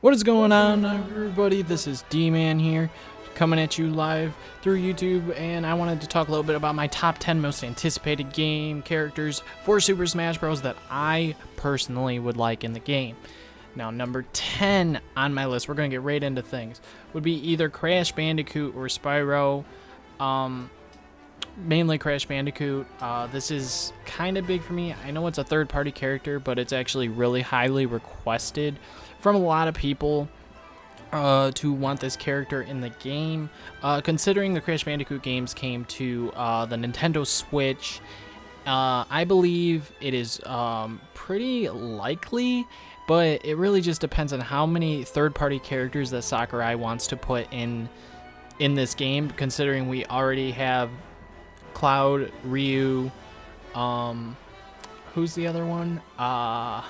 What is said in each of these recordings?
What is going on, everybody? This is D-Man here, coming at you live through YouTube, and I wanted to talk a little bit about my top 10 most anticipated game characters for Super Smash Bros. That I personally would like in the game. Now, number 10 on my list, we're going to get right into things, would be either Crash Bandicoot or Spyro. Mainly Crash Bandicoot. This is kind of big for me. I know it's a third-party character, but it's actually really highly requested from a lot of people to want this character in the game. Considering the Crash Bandicoot games came to the Nintendo Switch, I believe it is pretty likely, but it really just depends on how many third-party characters that Sakurai wants to put in this game, considering we already have Cloud, Ryu, who's the other one? I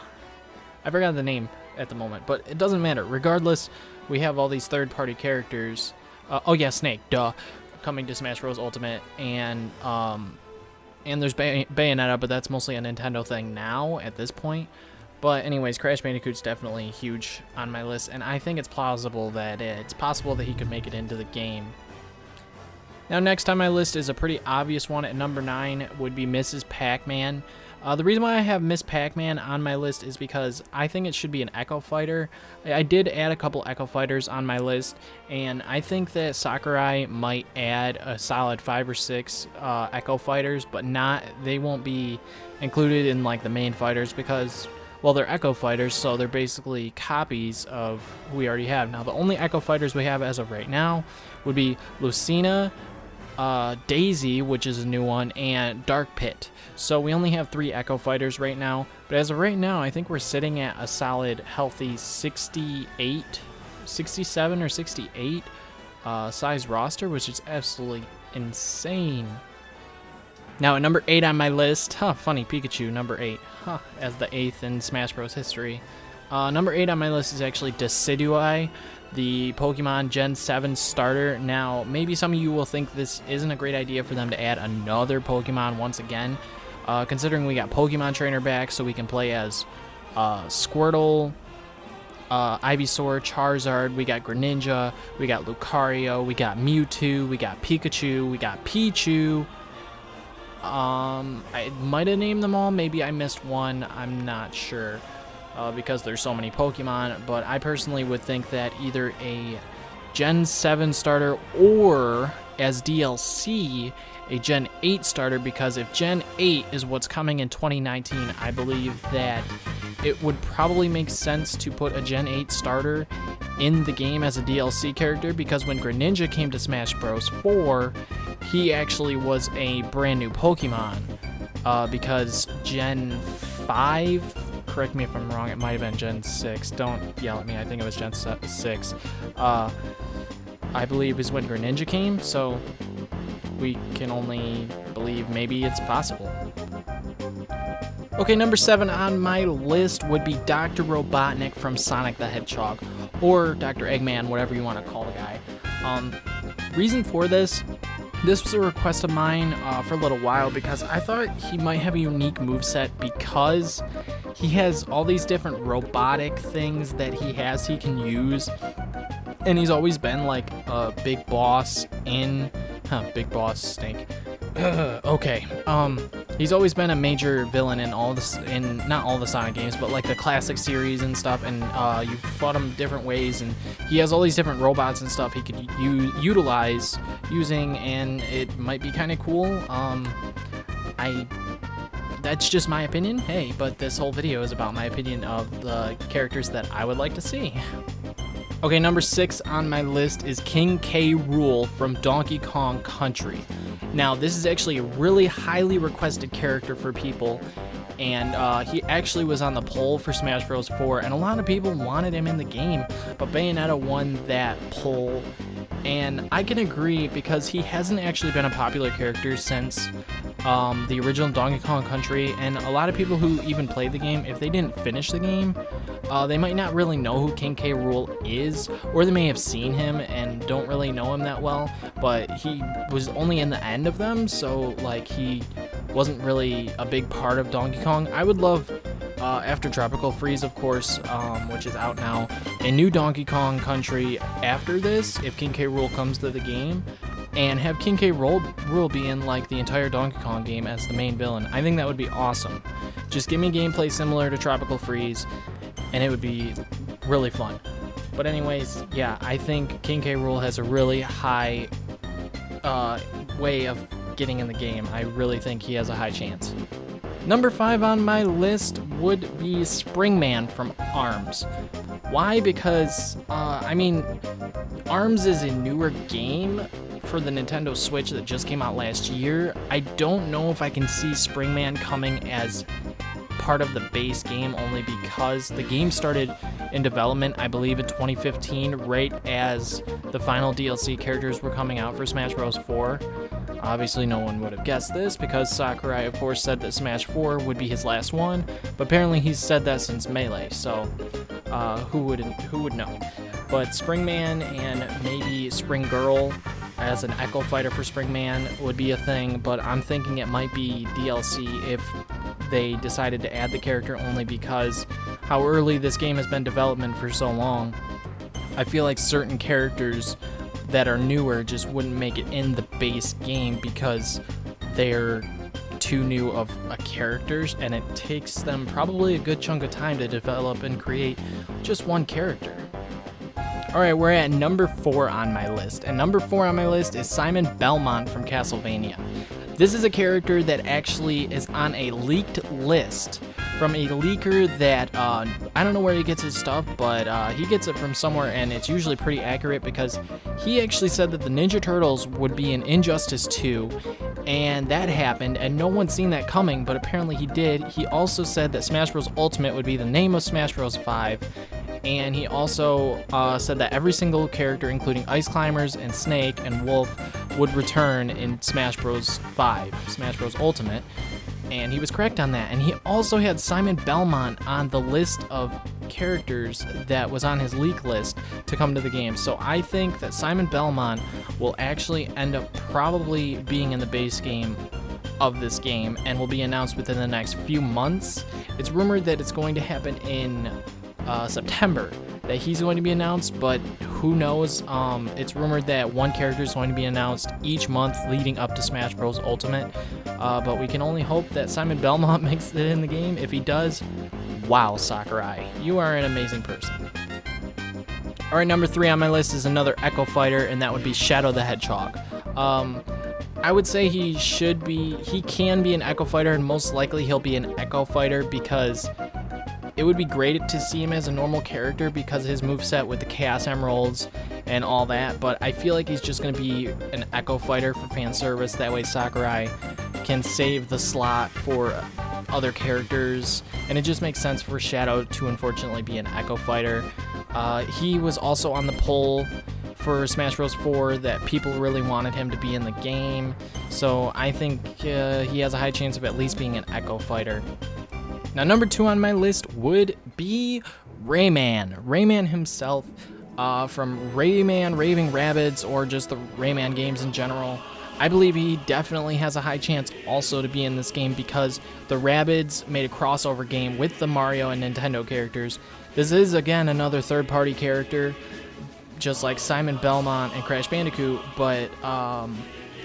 forgot the name at the moment, but it doesn't matter. Regardless, we have all these third-party characters. Oh yeah, Snake, duh, coming to Smash Bros. Ultimate, and there's Bayonetta, but that's mostly a Nintendo thing now at this point. But anyways, Crash Bandicoot's definitely huge on my list, and I think it's plausible that it's possible that he could make it into the game. Now, next on my list is a pretty obvious one. At number 9 would be Mrs. Pac-Man. The reason why I have Miss Pac-Man on my list is because I think it should be an Echo Fighter. I did add a couple Echo Fighters on my list, and I think that Sakurai might add a solid 5 or 6 Echo Fighters, but they won't be included in like the main fighters because, well, they're Echo Fighters, so they're basically copies of who we already have. Now, the only Echo Fighters we have as of right now would be Lucina, Daisy, which is a new one, and Dark Pit. So we only have 3 Echo Fighters right now, but as of right now, I think we're sitting at a solid, healthy 67 or 68 size roster, which is absolutely insane. Now, at number 8 on my list, funny, Pikachu, number 8, as the 8th in Smash Bros. History. Number 8 on my list is actually Decidueye, the Pokemon Gen 7 starter. Now, maybe some of you will think this isn't a great idea for them to add another Pokemon once again, considering we got Pokemon Trainer back, so we can play as Squirtle, Ivysaur, Charizard, we got Greninja, we got Lucario, we got Mewtwo, we got Pikachu, we got Pichu. I might have named them all, maybe I missed one, I'm not sure. Because there's so many Pokemon, but I personally would think that either a Gen 7 starter or, as DLC, a Gen 8 starter, because if Gen 8 is what's coming in 2019, I believe that it would probably make sense to put a Gen 8 starter in the game as a DLC character, because when Greninja came to Smash Bros. 4, he actually was a brand new Pokemon, because Gen 5... correct me if I'm wrong, it might have been Gen 6. Don't yell at me, I think it was Gen 6. I believe is when Greninja came, so we can only believe maybe it's possible. Okay, number 7 on my list would be Dr. Robotnik from Sonic the Hedgehog, or Dr. Eggman, whatever you want to call the guy. Reason for this was a request of mine for a little while, because I thought he might have a unique moveset, because he has all these different robotic things that he can use, and he's always been like a big boss in Big Boss Snake. Okay, he's always been a major villain in not all the Sonic games, but like the classic series and stuff, and you fought him different ways, and he has all these different robots and stuff he could utilize using, and it might be kind of cool. That's just my opinion, hey, but this whole video is about my opinion of the characters that I would like to see. Okay, number 6 on my list is King K. Rool from Donkey Kong Country. Now, this is actually a really highly requested character for people, and he actually was on the poll for Smash Bros. 4, and a lot of people wanted him in the game, but Bayonetta won that poll, and I can agree, because he hasn't actually been a popular character since the original Donkey Kong Country, and a lot of people who even played the game, if they didn't finish the game, they might not really know who King K. Rool is, or they may have seen him and don't really know him that well, but he was only in the end of them, so like he wasn't really a big part of Donkey Kong. I would love after Tropical Freeze, of course, which is out now, a new Donkey Kong Country after this, if King K. Rool comes to the game, and have King K. Rool be in like the entire Donkey Kong game as the main villain. I think that would be awesome. Just give me gameplay similar to Tropical Freeze, and it would be really fun. But anyways, yeah, I think King K. Rool has a really high way of getting in the game. I really think he has a high chance. Number 5 on my list would be Springman from ARMS. Why? Because, I mean, ARMS is a newer game for the Nintendo Switch that just came out last year. I don't know if I can see Springman coming as part of the base game, only because the game started in development, I believe, in 2015, right as the final DLC characters were coming out for Smash Bros. 4. Obviously, no one would have guessed this because Sakurai, of course, said that Smash 4 would be his last one, but apparently he's said that since Melee, so who would know? But Springman and maybe Spring Girl as an Echo Fighter for Springman would be a thing, but I'm thinking it might be DLC if they decided to add the character, only because how early this game has been development for so long. I feel like certain characters that are newer just wouldn't make it in the base game because they're too new of a characters, and it takes them probably a good chunk of time to develop and create just one character. Alright, we're at number 4 on my list, and number 4 on my list is Simon Belmont from Castlevania. This is a character that actually is on a leaked list from a leaker that, I don't know where he gets his stuff, but he gets it from somewhere, and it's usually pretty accurate because he actually said that the Ninja Turtles would be in Injustice 2, and that happened, and no one's seen that coming, but apparently he did. He also said that Smash Bros. Ultimate would be the name of Smash Bros. 5, and he also said that every single character, including Ice Climbers and Snake and Wolf, would return in Smash Bros. 5, Smash Bros. Ultimate. And he was correct on that. And he also had Simon Belmont on the list of characters that was on his leak list to come to the game. So I think that Simon Belmont will actually end up probably being in the base game of this game and will be announced within the next few months. It's rumored that it's going to happen in September, that he's going to be announced, but who knows? It's rumored that one character is going to be announced each month leading up to Smash Bros. Ultimate, but we can only hope that Simon Belmont makes it in the game. If he does, wow, Sakurai, you are an amazing person. Alright, number 3 on my list is another Echo Fighter, and that would be Shadow the Hedgehog. I would say he can be an Echo Fighter, and most likely he'll be an Echo Fighter because it would be great to see him as a normal character because of his moveset with the Chaos Emeralds and all that, but I feel like he's just going to be an Echo Fighter for fan service. That way Sakurai can save the slot for other characters, and it just makes sense for Shadow to unfortunately be an Echo Fighter. He was also on the poll for Smash Bros. 4 that people really wanted him to be in the game, so I think he has a high chance of at least being an Echo Fighter. Now, number 2 on my list would be Rayman. Rayman himself, from Rayman Raving Rabbids, or just the Rayman games in general. I believe he definitely has a high chance also to be in this game because the Rabbids made a crossover game with the Mario and Nintendo characters. This is, again, another third-party character, just like Simon Belmont and Crash Bandicoot, but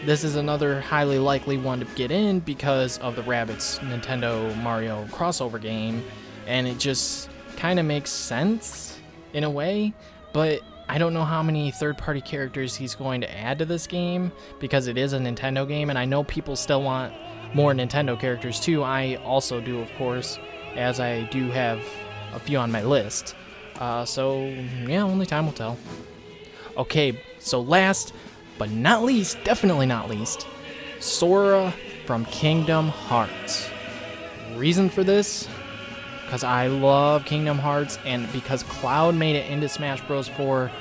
this is another highly likely one to get in because of the Rabbids Nintendo Mario crossover game, and it just kind of makes sense in a way, but I don't know how many third-party characters he's going to add to this game because it is a Nintendo game, and I know people still want more Nintendo characters too. I also do, of course, as I do have a few on my list. So, yeah, only time will tell. Okay, so last but not least, definitely not least, Sora from Kingdom Hearts. Reason for this? Because I love Kingdom Hearts, and because Cloud made it into Smash Bros. 4,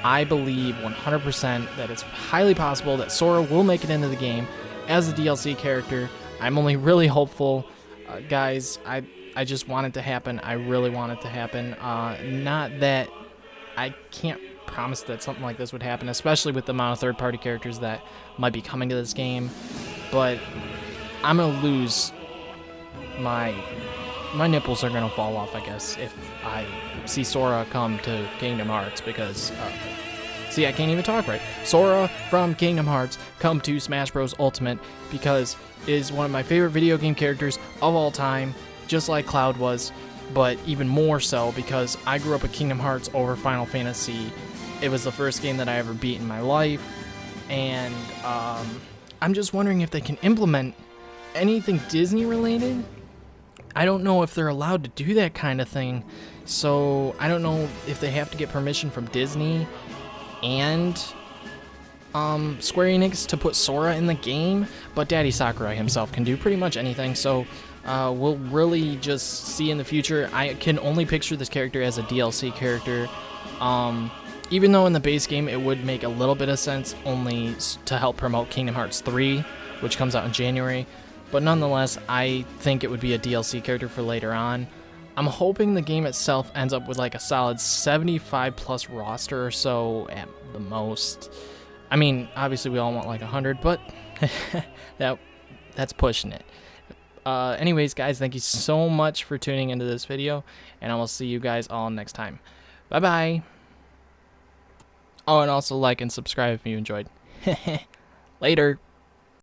I believe 100% that it's highly possible that Sora will make it into the game as a DLC character. I'm only really hopeful. Guys, I just want it to happen. I really want it to happen. Not that I can't promise that something like this would happen, especially with the amount of third-party characters that might be coming to this game, but I'm gonna lose my my nipples are gonna fall off, I guess, if I see Sora come to Kingdom Hearts, because, see, I can't even talk right. Sora from Kingdom Hearts come to Smash Bros. Ultimate, because it is one of my favorite video game characters of all time, just like Cloud was, but even more so because I grew up with Kingdom Hearts over Final Fantasy. It was the first game that I ever beat in my life, and I'm just wondering if they can implement anything Disney related. I don't know if they're allowed to do that kind of thing, so I don't know if they have to get permission from Disney and Square Enix to put Sora in the game, but Daddy Sakurai himself can do pretty much anything, so we'll really just see in the future. I can only picture this character as a DLC character, even though in the base game it would make a little bit of sense only to help promote Kingdom Hearts 3, which comes out in January. But nonetheless, I think it would be a DLC character for later on. I'm hoping the game itself ends up with like a solid 75 plus roster or so at the most. I mean, obviously we all want like 100, but that's pushing it. Anyways, guys, thank you so much for tuning into this video, and I will see you guys all next time. Bye-bye. Oh, and also like and subscribe if you enjoyed. Later.